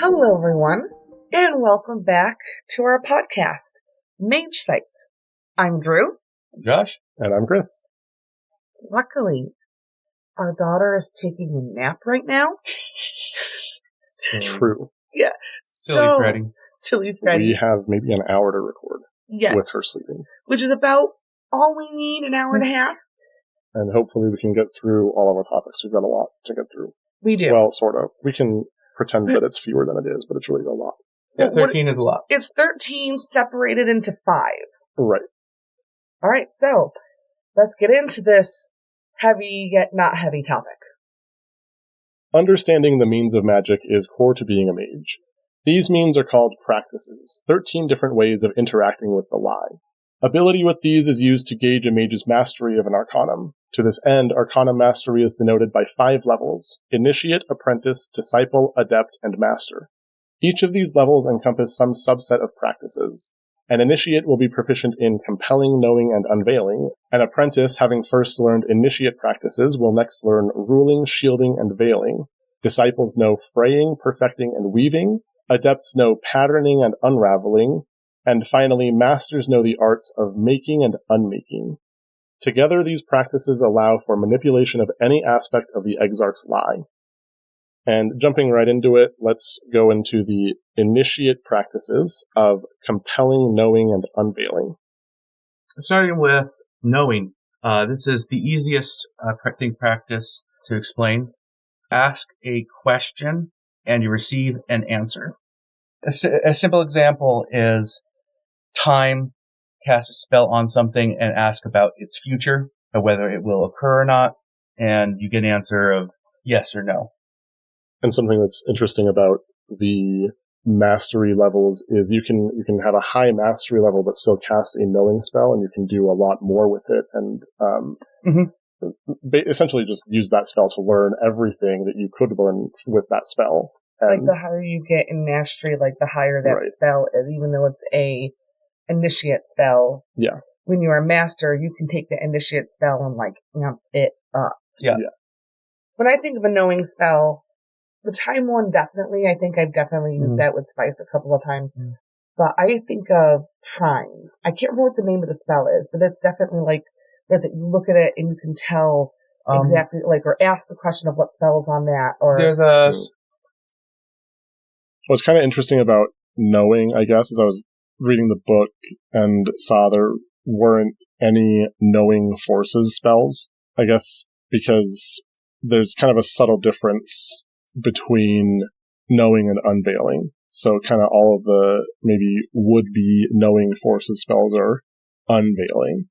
Hello, everyone, and welcome back to our podcast, Mage Site. I'm Drew. I'm Josh. And I'm Chris. Luckily, our daughter is taking a nap right now. True. Yeah. Silly Freddy. Silly Freddy. We have maybe an hour to record Yes. with her sleeping. Which is about all we need, an hour and a half. And hopefully we can get through all of our topics. We've got a lot to get through. We do. Well, sort of. We can pretend that it's fewer than it is, but it's really a lot. Yeah, 13 is a lot. It's 13 separated into 5. Right. All right, so let's get into this heavy yet not heavy topic. Understanding the means of magic is core to being a mage. These means are called practices, 13 different ways of interacting with the lie. Ability with these is used to gauge a mage's mastery of an arcanum. To this end, arcanum mastery is denoted by 5 levels: Initiate, Apprentice, Disciple, Adept, and Master. Each of these levels encompass some subset of practices. An Initiate will be proficient in Compelling, Knowing, and Unveiling. An Apprentice, having first learned Initiate practices, will next learn Ruling, Shielding, and Veiling. Disciples know Fraying, Perfecting, and Weaving. Adepts know Patterning and Unraveling. And finally, Masters know the arts of Making and Unmaking. Together, these practices allow for manipulation of any aspect of the Exarchs Lie. And jumping right into it, let's go into the Initiate practices of Compelling, Knowing, and Unveiling. Starting with knowing. This is the easiest practice to explain. Ask a question and you receive an answer. A simple example is time. Cast a spell on something and ask about its future, or whether it will occur or not, and you get an answer of yes or no. And something that's interesting about the mastery levels is you can have a high mastery level but still cast a knowing spell, and you can do a lot more with it, and essentially just use that spell to learn everything that you could learn with that spell. And, like the higher you get in mastery, like the higher that spell is, even though it's a Initiate spell. Yeah. When you're a master, you can take the Initiate spell and amp it up. Yeah. When I think of a knowing spell, the time one definitely, I think I've definitely used that with Spice a couple of times. But I think of time. I can't remember what the name of the spell is, but it's definitely you look at it and you can tell exactly, or ask the question of what spell is on that. Or what's kind of interesting about knowing, I guess, is I was reading the book and saw there weren't any knowing forces spells, I guess, because there's kind of a subtle difference between knowing and unveiling. So kind of all of the maybe would-be knowing forces spells are unveiling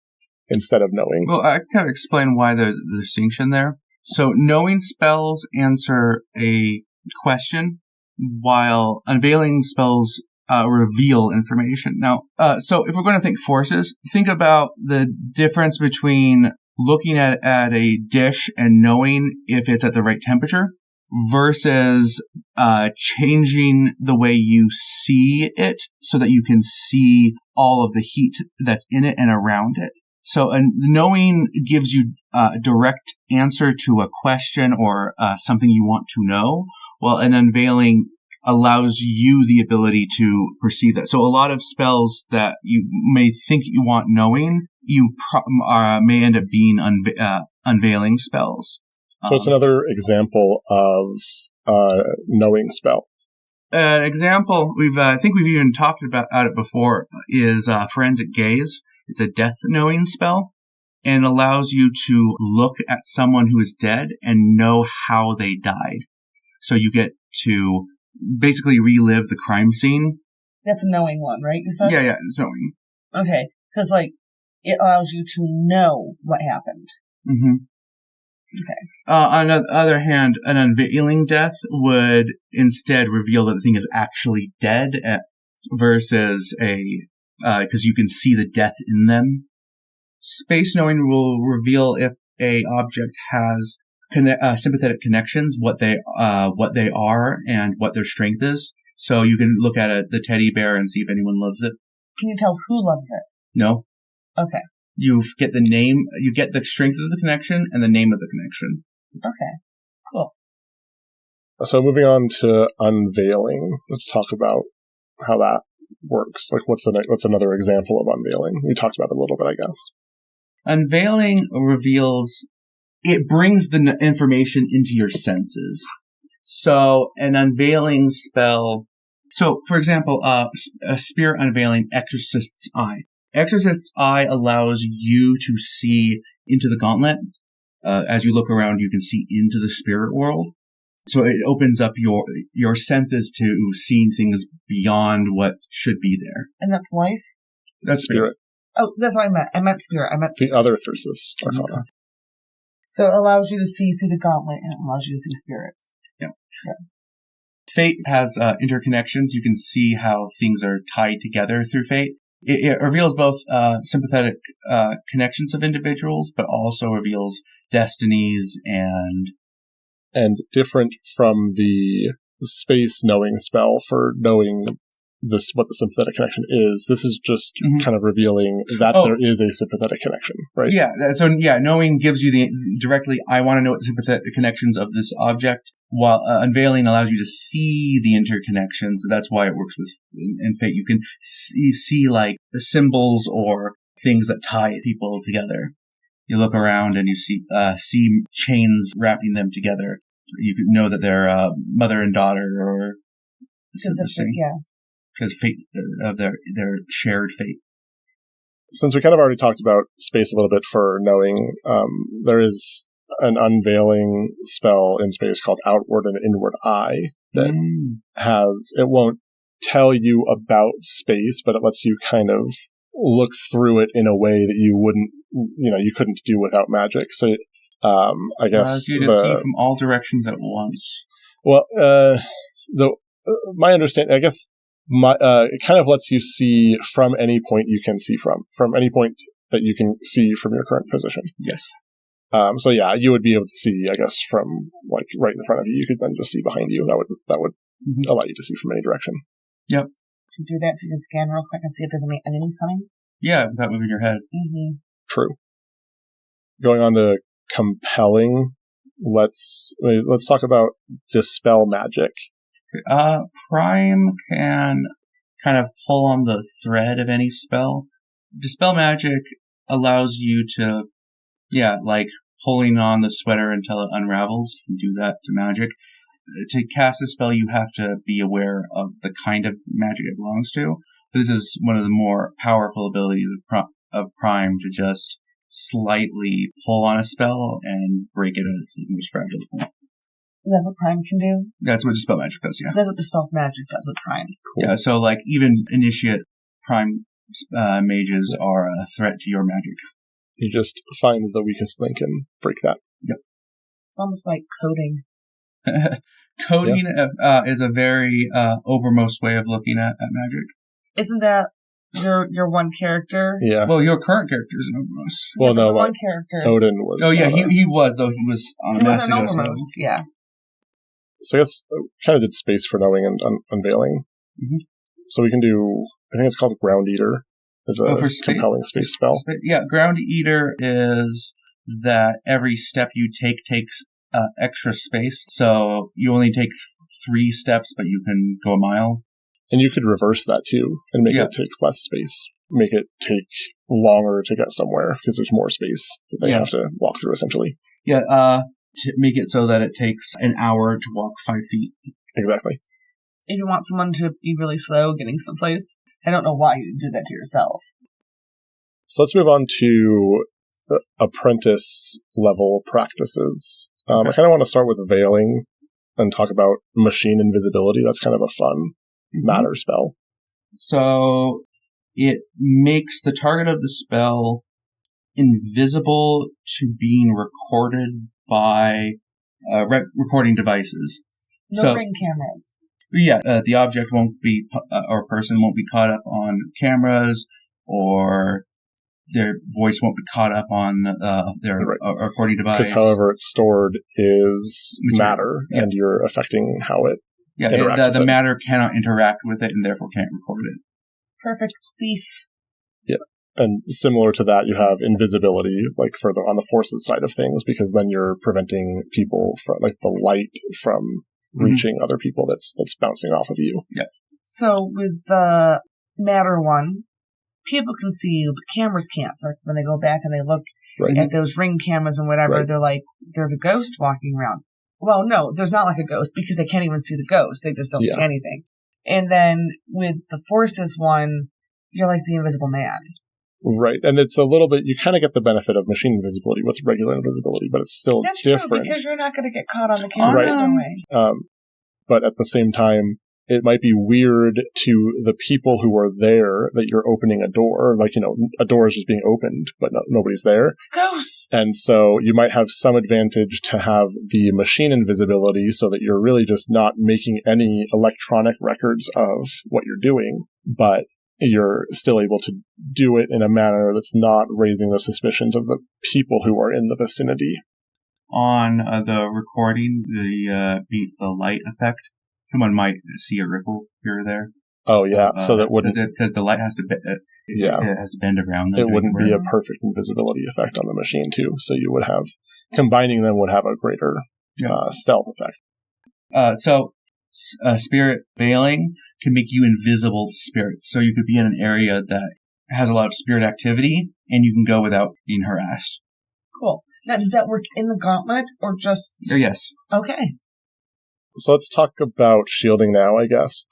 instead of knowing. Well, I kind of explain why there's the distinction there. So knowing spells answer a question, while unveiling spells reveal information. Now, so if we're going to think forces, think about the difference between looking at a dish and knowing if it's at the right temperature versus changing the way you see it so that you can see all of the heat that's in it and around it. So knowing gives you a direct answer to a question or something you want to know, while an unveiling allows you the ability to perceive that. So a lot of spells that you may think you want knowing, you may end up being unveiling spells. So it's another example of knowing spell. An example I think we've even talked about it before is Forensic Gaze. It's a death knowing spell and allows you to look at someone who is dead and know how they died. So you get to basically relive the crime scene. That's a knowing one, right? You said? Yeah, it's knowing. Okay, because it allows you to know what happened. Mm-hmm. Okay. On the other hand, an unveiling death would instead reveal that the thing is actually dead versus because you can see the death in them. Space knowing will reveal if a object has sympathetic connections, what they are and what their strength is. So you can look at the teddy bear and see if anyone loves it. Can you tell who loves it? No. Okay. You get the name, you get the strength of the connection and the name of the connection. Okay. Cool. So moving on to Unveiling, let's talk about how that works. Like, what's another example of Unveiling? You talked about it a little bit, I guess. Unveiling reveals, it brings the information into your senses. So an Unveiling spell, so for example, a Spirit Unveiling, Exarchs Lie. Exarchs Eye allows you to see into the gauntlet. As you look around, you can see into the spirit world. So it opens up your senses to seeing things beyond what should be there. And that's life? That's spirit. Oh, that's what I meant. I meant spirit. The other Thyrsus Arcana. Okay. So it allows you to see through the gauntlet, and it allows you to see spirits. Yeah. Fate has interconnections. You can see how things are tied together through fate. It reveals both sympathetic connections of individuals, but also reveals destinies and different from the space knowing spell for knowing what the sympathetic connection is. This is just kind of revealing that there is a sympathetic connection, right? Yeah. So knowing gives you directly. I want to know what the sympathetic connections of this object. While Unveiling allows you to see the interconnections, so that's why it works with in Fate. You can see like the symbols or things that tie people together. You look around and you see chains wrapping them together. You know that they're mother and daughter, or because fate of their shared fate. Since we kind of already talked about space a little bit for knowing, there is an Unveiling spell in space called Outward and Inward Eye that it won't tell you about space, but it lets you kind of look through it in a way that you couldn't do without magic. So, I guess you to see from all directions at once. Well, my understanding, I guess, it kind of lets you see from any point you can see from any point that you can see from your current position. Yes. So yeah, you would be able to see, I guess, from like right in front of you. You could then just see behind you. That would allow you to see from any direction. Yep. You do that so you can scan real quick and see if there's any enemies coming. Yeah, without moving your head. Mm-hmm. True. Going on to Compelling, let's talk about Dispel Magic. Prime can kind of pull on the thread of any spell. Dispel Magic allows you to, like pulling on the sweater until it unravels. You can do that to magic. To cast a spell, you have to be aware of the kind of magic it belongs to. This is one of the more powerful abilities of Prime, to just slightly pull on a spell and break it at its most fragile point. That's what Prime can do? That's what Dispel Magic does, yeah. That's what Dispel Magic does with Prime. Cool. Yeah, so like even Initiate Prime mages are a threat to your magic. You just find the weakest link and break that. Yep. It's almost like coding. Coding is a very overmost way of looking at magic. Isn't that your one character? Yeah. Well, your current character is an overmost. Well, no, one character. Odin was. Oh yeah, he was, though he was on a massive overmost. Yeah. So I guess kind of did space for knowing and Unveiling. Mm-hmm. So we can do. I think it's called Ground Eater. Is a compelling space spell. Yeah, Ground Eater is that every step you take takes extra space. So you only take 3 steps, but you can go a mile. And you could reverse that too, and make it take less space. Make it take longer to get somewhere, because there's more space that they have to walk through, essentially. Yeah, to make it so that it takes an hour to walk 5 feet. Exactly. If you want someone to be really slow getting someplace, I don't know why you do that to yourself. So let's move on to Apprentice level practices. I kind of want to start with Veiling and talk about machine invisibility. That's kind of a fun matter spell. So it makes the target of the spell invisible to being recorded by recording devices. No ring cameras. Yeah, the object won't be, or person won't be caught up on cameras, or their voice won't be caught up on their recording device. Because however it's stored is matter, and you're affecting how it interacts with the matter cannot interact with it, and therefore can't record it. Perfect thief. Yeah. And similar to that, you have invisibility, like on the forces side of things, because then you're preventing people from, like, the light from reaching other people that's bouncing off of you. Yeah. So with the matter one, people can see you, but cameras can't. So like when they go back and they look at those ring cameras and whatever, they're like, there's a ghost walking around. Well, no, there's not like a ghost because they can't even see the ghost. They just don't see anything. And then with the forces one, you're like the invisible man. Right. And it's a little bit, you kind of get the benefit of machine invisibility with regular invisibility, but it's still That's different. True, because you're not going to get caught on the camera anyway. But at the same time, it might be weird to the people who are there that you're opening a door. Like, a door is just being opened, but nobody's there. It's ghosts. And so you might have some advantage to have the machine invisibility so that you're really just not making any electronic records of what you're doing, but you're still able to do it in a manner that's not raising the suspicions of the people who are in the vicinity. On the recording, the light effect, someone might see a ripple here or there. Oh yeah, so that wouldn't, because the light has to it has to bend around them. It wouldn't be a perfect invisibility effect on the machine too. So you would have, combining them would have a greater stealth effect. So spirit veiling can make you invisible to spirits. So you could be in an area that has a lot of spirit activity, and you can go without being harassed. Cool. Now, does that work in the gauntlet or just? Yes. Okay. So let's talk about shielding now, I guess.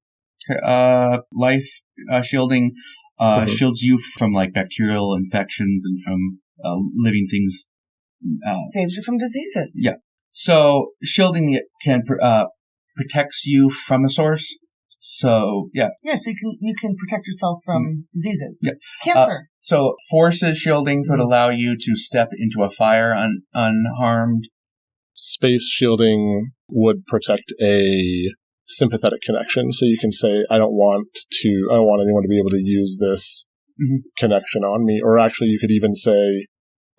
Okay, life shielding shields you from like bacterial infections and from living things. Saves you from diseases. Yeah. So shielding can protects you from the source. So yeah. Yeah, so you can protect yourself from diseases. Yeah. Cancer. So forces shielding could allow you to step into a fire unharmed. Space shielding would protect a sympathetic connection, so you can say, I don't want anyone to be able to use this connection on me. Or actually, you could even say,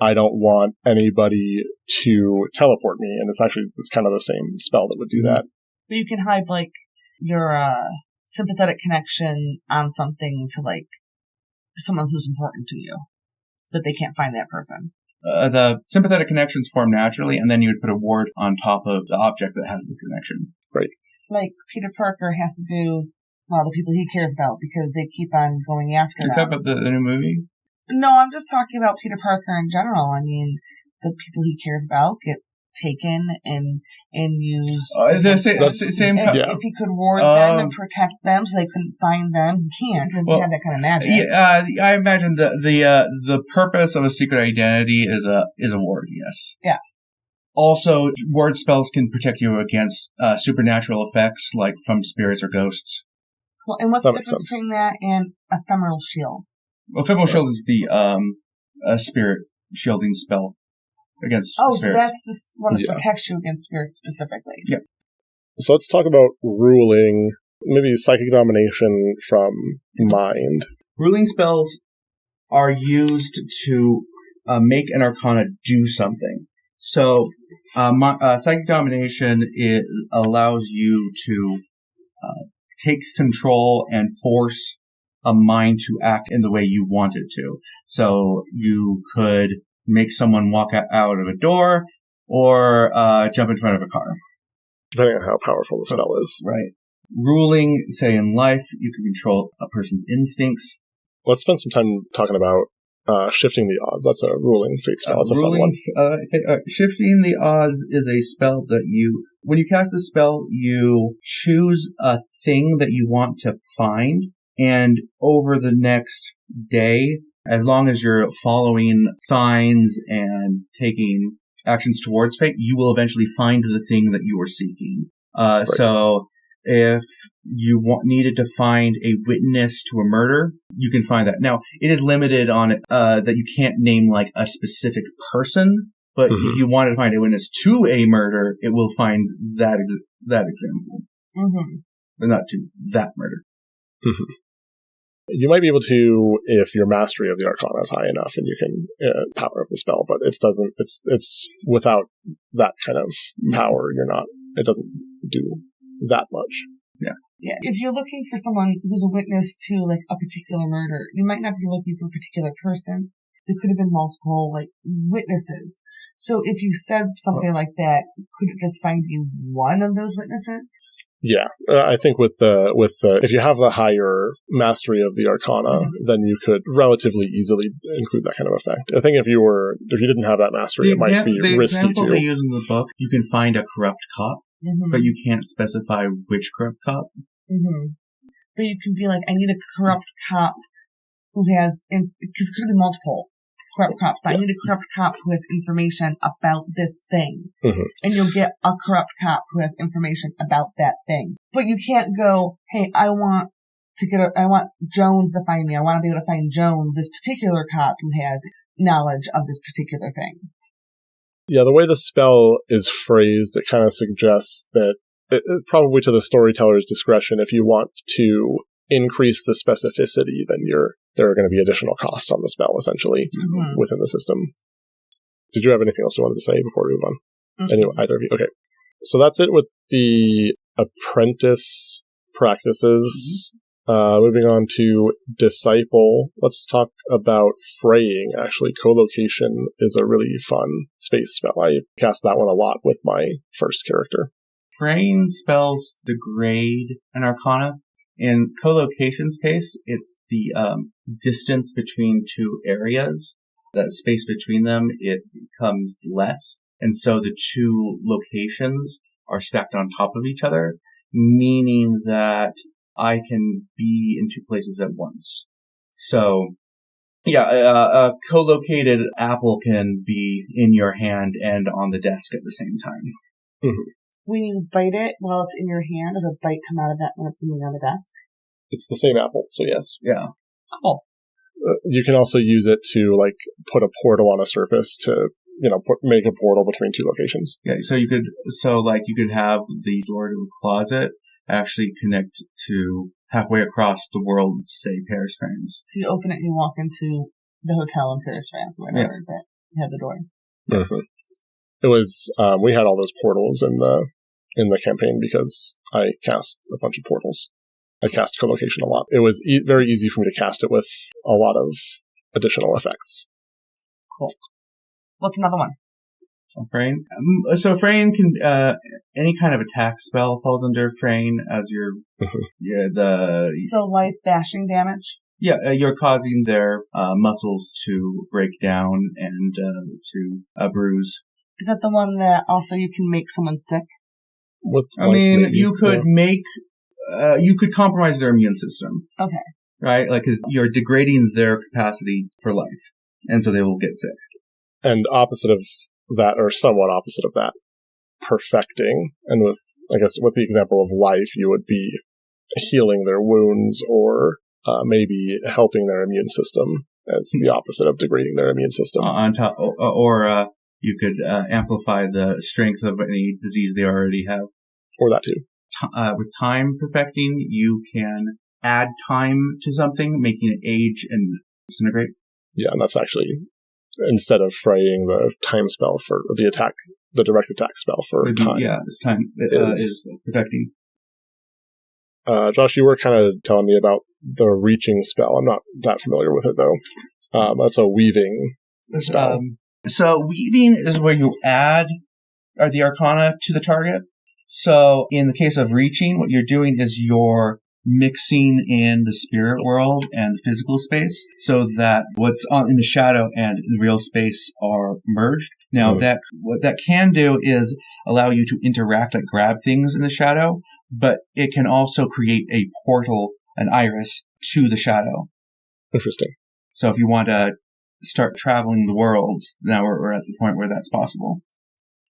I don't want anybody to teleport me, and it's actually kind of the same spell that would do that. But you can hide like your sympathetic connection on something to like someone who's important to you, so that they can't find that person. The sympathetic connections form naturally, and then you would put a ward on top of the object that has the connection. Right. Like Peter Parker has to do the people he cares about because they keep on going after him. Is that about the new movie? No, I'm just talking about Peter Parker in general. I mean, the people he cares about get taken and used. Same. If he could ward them and protect them so they couldn't find them, he can't. He had that kind of magic. Yeah, I imagine the purpose of a secret identity is a ward. Yes. Yeah. Also, ward spells can protect you against supernatural effects, like from spirits or ghosts. Well, and what's the difference between that and ephemeral shield? Well, ephemeral shield is the spirit shielding spell against spirits. So that's the one that protects you against spirits specifically. Yeah. So let's talk about ruling, maybe psychic domination from mind. Ruling spells are used to make an arcana do something. So, psychic domination, it allows you to take control and force a mind to act in the way you want it to. So you could make someone walk out of a door or jump in front of a car. Depending on how powerful the spell is. Right. Ruling, say in life, you can control a person's instincts. Let's spend some time talking about shifting the odds. That's a ruling fate spell. It's a fun one. Shifting the odds is a spell that when you cast the spell, you choose a thing that you want to find, and over the next day, as long as you're following signs and taking actions towards fate, you will eventually find the thing that you are seeking. Right. So if you needed to find a witness to a murder, you can find that. Now, it is limited on that you can't name like a specific person, but if you wanted to find a witness to a murder, it will find that example. But not to that murder. You might be able to, if your mastery of the Arcana is high enough, and you can power up the spell, but it doesn't. It's without that kind of power, it doesn't do that much. Yeah. If you're looking for someone who's a witness to like a particular murder, you might not be looking for a particular person. There could have been multiple like witnesses. So if you said something like that, could it just find you one of those witnesses? Yeah, I think with the if you have the higher mastery of the Arcana, then you could relatively easily include that kind of effect. I think if you didn't have that mastery, it might be risky too. The example they use in the book, you can find a corrupt cop, but you can't specify which corrupt cop. But you can be like, I need a corrupt cop who has, because it could be multiple corrupt cops, but I need a corrupt cop who has information about this thing. And you'll get a corrupt cop who has information about that thing. But you can't go, hey, I want Jones to find me. I want to be able to find Jones, this particular cop who has knowledge of this particular thing. Yeah, the way the spell is phrased, it kind of suggests that probably to the storyteller's discretion, if you want to increase the specificity, then there are going to be additional costs on the spell, essentially, within the system. Did you have anything else you wanted to say before we move on? Anyway, either of you? Okay. So that's it with the Apprentice practices. Moving on to Disciple, let's talk about Fraying. Actually, co-location is a really fun space spell. I cast that one a lot with my first character. Fraying spells degrade an Arcana. In co-location's case, it's the distance between two areas. That space between them, it becomes less. And so the two locations are stacked on top of each other, meaning that I can be in two places at once. So, yeah, a co-located apple can be in your hand and on the desk at the same time. When you bite it while it's in your hand, does a bite come out of that when it's sitting on the desk? It's the same apple, so yes. Yeah. Cool. You can also use it to, put a portal on a surface to, make a portal between two locations. Yeah, so you could have the door to a closet actually connect to halfway across the world, say, Paris, France. So you open it and you walk into the hotel in Paris, France, or whatever, that you have the door. It was, we had all those portals in the campaign because I cast a bunch of portals. I cast co-location a lot. It was very easy for me to cast it with a lot of additional effects. Cool. What's another one? Fraying. So Fraying can, any kind of attack spell falls under Fraying as your, So life bashing damage? Yeah, you're causing their, muscles to break down and, to bruise. Is that the one that also you can make someone sick? You could compromise their immune system. Okay. Right? Cause you're degrading their capacity for life. And so they will get sick. And opposite of that, or somewhat opposite of that, perfecting. And with the example of life, you would be healing their wounds or maybe helping their immune system as the opposite of degrading their immune system. On top, or you could amplify the strength of any disease they already have. Or that too. With time perfecting, you can add time to something, making it age and disintegrate. Yeah, and that's actually, instead of fraying the time spell for the direct attack spell for time. Yeah, time is perfecting. Josh, you were kind of telling me about the reaching spell. I'm not that familiar with it, though. That's a weaving spell. So weaving is where you add the Arcana to the target. So in the case of reaching, what you're doing is you're mixing in the spirit world and the physical space so that what's in the shadow and in real space are merged. Now, what that can do is allow you to interact, grab things in the shadow, but it can also create a portal, an iris, to the shadow. Interesting. So if you want to start traveling the worlds, now we're at the point where that's possible.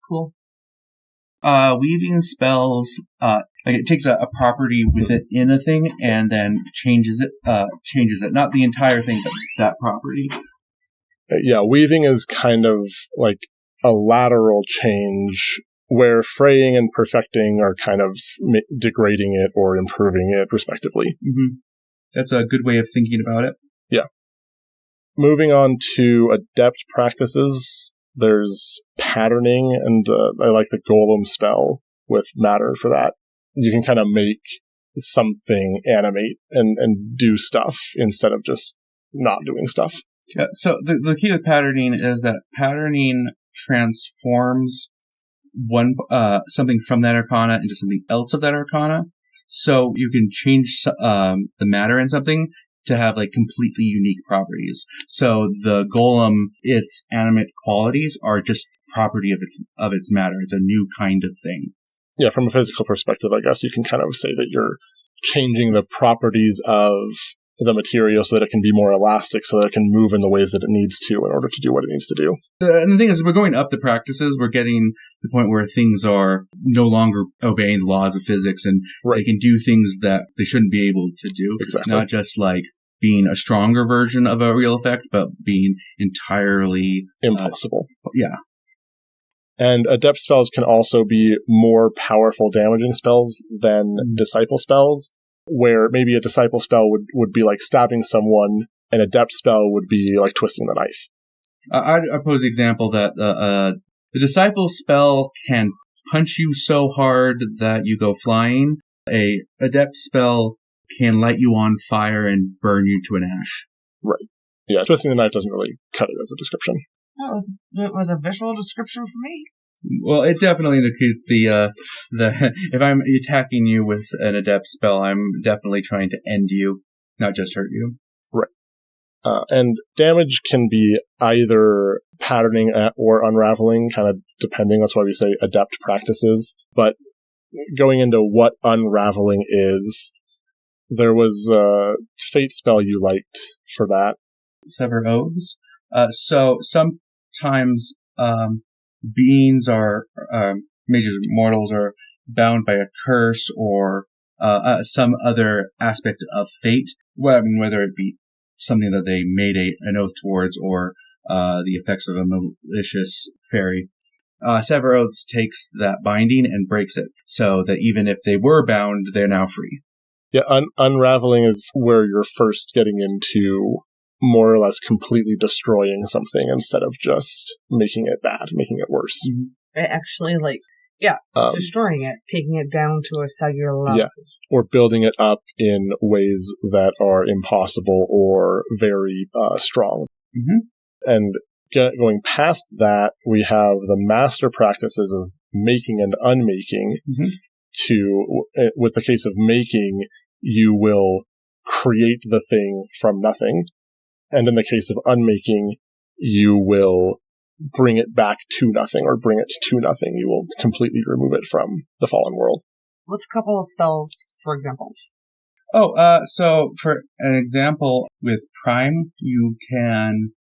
Cool. Weaving spells, it takes a property within a thing and then changes it. Not the entire thing, but that property. Yeah, weaving is kind of like a lateral change where fraying and perfecting are kind of degrading it or improving it, respectively. Mm-hmm. That's a good way of thinking about it. Yeah. Moving on to adept practices, there's patterning, and I like the golem spell with matter for that. You can kind of make something animate and do stuff instead of just not doing stuff. Yeah, so the key to patterning is that patterning transforms something from that arcana into something else of that arcana. So you can change the matter in something to have like completely unique properties. So the golem, its animate qualities are just property of its matter. It's a new kind of thing. Yeah, from a physical perspective, I guess you can kind of say that you're changing the properties of the material so that it can be more elastic, so that it can move in the ways that it needs to in order to do what it needs to do. And the thing is, we're going up the practices. We're getting to the point where things are no longer obeying the laws of physics, and they can do things that they shouldn't be able to do. Exactly. Not just like being a stronger version of a real effect, but being entirely impossible. Yeah. And adept spells can also be more powerful damaging spells than disciple spells, where maybe a disciple spell would be like stabbing someone, an adept spell would be like twisting the knife. I'd pose the example that the disciple spell can punch you so hard that you go flying. A adept spell can light you on fire and burn you to an ash. Right. Yeah, twisting the knife doesn't really cut it as a description. It was a visual description for me. Well, it definitely indicates the if I'm attacking you with an adept spell, I'm definitely trying to end you, not just hurt you. Right. And damage can be either patterning or unraveling, kind of depending. That's why we say adept practices. But going into what unraveling is, there was a fate spell you liked for that. Sever oaths. So sometimes beings are mages, mortals are bound by a curse or some other aspect of fate. Well, I mean, whether it be something that they made an oath towards or the effects of a malicious fairy. Sever oaths takes that binding and breaks it, so that even if they were bound, they're now free. Yeah, unraveling is where you're first getting into more or less completely destroying something instead of just making it bad, making it worse. Mm-hmm. Actually, destroying it, taking it down to a cellular level. Yeah, or building it up in ways that are impossible or very strong. Mm-hmm. And going past that, we have the master practices of making and unmaking. Mm-hmm. With the case of making, you will create the thing from nothing. And in the case of unmaking, you will bring it back to nothing, or bring it to nothing. You will completely remove it from the fallen world. What's a couple of spells, for examples? So for an example, with Prime, you can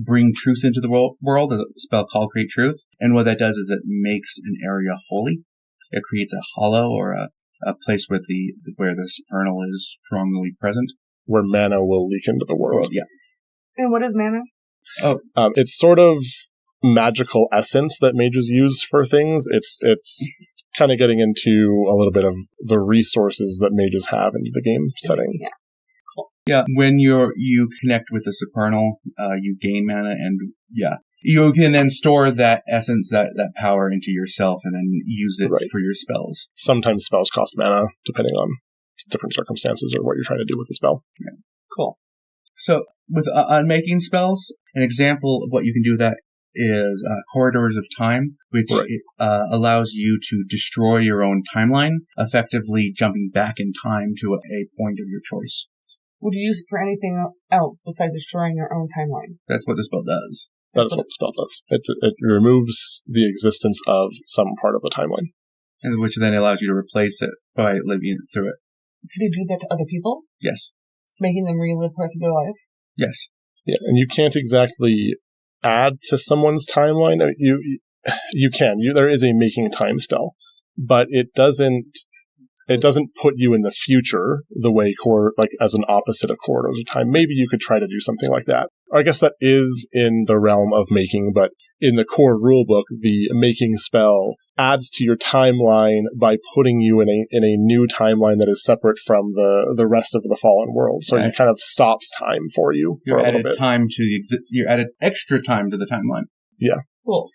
bring truth into the world, a spell called Create Truth. And what that does is it makes an area holy. It creates a hollow or a place where the Supernal is strongly present. Where mana will leak into the world. Yeah. And what is mana? It's sort of magical essence that mages use for things. It's kind of getting into a little bit of the resources that mages have into the game setting. Yeah. Cool. Yeah, when you connect with the Supernal, you gain mana, and you can then store that essence, that power into yourself, and then use it for your spells. Sometimes spells cost mana, depending on different circumstances or what you're trying to do with the spell. Yeah. Cool. So with unmaking spells, an example of what you can do with that is Corridors of Time, which allows you to destroy your own timeline, effectively jumping back in time to a point of your choice. Would you use it for anything else besides destroying your own timeline? That's what the spell does. That is what the spell does. It removes the existence of some part of the timeline. And which then allows you to replace it by living through it. Can you do that to other people? Yes. Making them relive parts of their life? Yes. Yeah, and you can't exactly add to someone's timeline. You can. There is a making time spell, but it doesn't put you in the future the way as an opposite of Corridors of Time. Maybe you could try to do something like that. I guess that is in the realm of making, but in the core rulebook, the making spell adds to your timeline by putting you in a new timeline that is separate from the rest of the fallen world. So it kind of stops time for you for a little bit. You added extra time to the timeline. Yeah. Cool.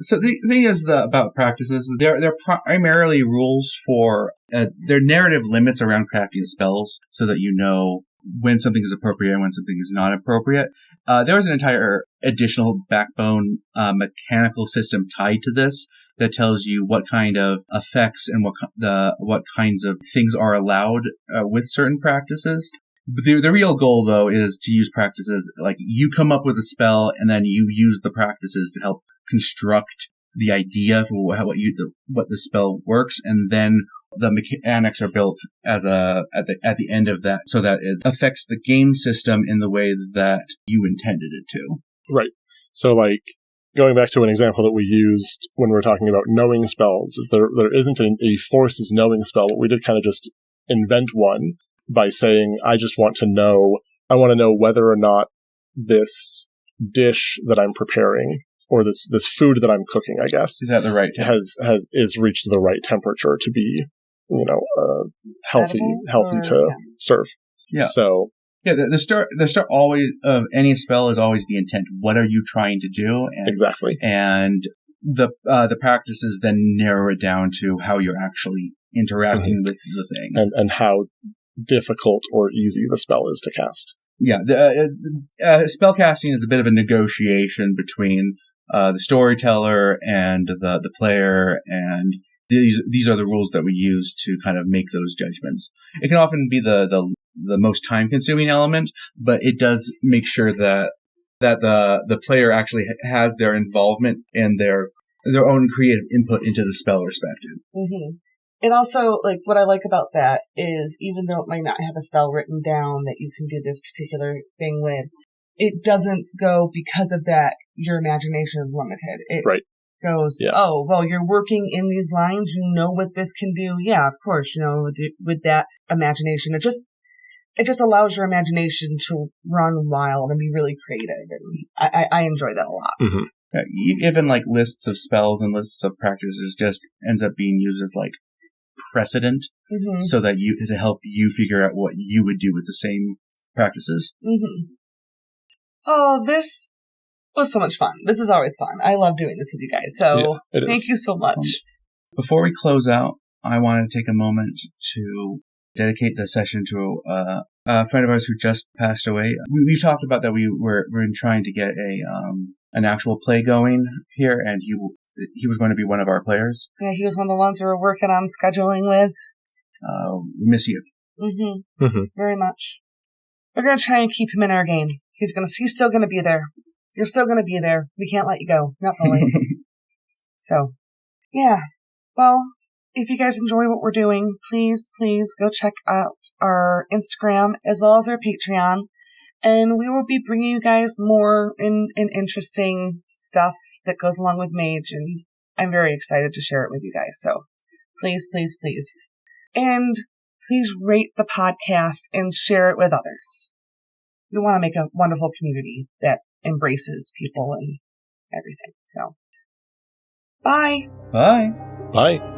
So the thing is about practices, they're primarily rules for they're narrative limits around crafting spells, so that you know when something is appropriate and when something is not appropriate. there was an entire additional backbone mechanical system tied to this that tells you what kind of effects and what kinds of things are allowed with certain practices. But the real goal, though, is to use practices like you come up with a spell and then you use the practices to help construct the idea of what the spell works, and then the mechanics are built at the end of that, so that it affects the game system in the way that you intended it to. Right. So, like, going back to an example that we used when we were talking about knowing spells, is there isn't a forces knowing spell, but we did kind of just invent one by saying, I want to know whether or not this dish that I'm preparing, or this food that I'm cooking, I guess, is that the right is reached the right temperature to be, healthy to serve. Yeah. So yeah, the start always of any spell is always the intent. What are you trying to do? Exactly. And the practices then narrow it down to how you're actually interacting with the thing, and how difficult or easy the spell is to cast. Yeah, spell casting is a bit of a negotiation between the storyteller and the player, and these are the rules that we use to kind of make those judgments. It can often be the most time-consuming element, but it does make sure that the player actually has their involvement and their own creative input into the spell respected. Mm-hmm. And also, like, what I like about that is, even though it might not have a spell written down that you can do this particular thing with, it doesn't go because of that, your imagination is limited. It goes, oh, well, you're working in these lines, you know what this can do. Yeah, of course, with that imagination. It just allows your imagination to run wild and be really creative. And I enjoy that a lot. Mm-hmm. Even, like, lists of spells and lists of practices just ends up being used as, like, precedent, so that to help you figure out what you would do with the same practices. Mm-hmm. Oh, this was so much fun. This is always fun. I love doing this with you guys. So thank you so much. Before we close out, I want to take a moment to dedicate the session to a friend of ours who just passed away. We talked about that we're trying to get an actual play going here, and he was going to be one of our players. Yeah, he was one of the ones we were working on scheduling with. We miss you. Mm-hmm. Mm-hmm. Very much. We're going to try and keep him in our game. He's still going to be there. You're still going to be there. We can't let you go. Not fully. So, yeah. Well, if you guys enjoy what we're doing, please go check out our Instagram as well as our Patreon. And we will be bringing you guys more interesting stuff that goes along with Mage, and I'm very excited to share it with you guys. So please. And please rate the podcast and share it with others. We want to make a wonderful community that embraces people and everything. So, bye. Bye. Bye.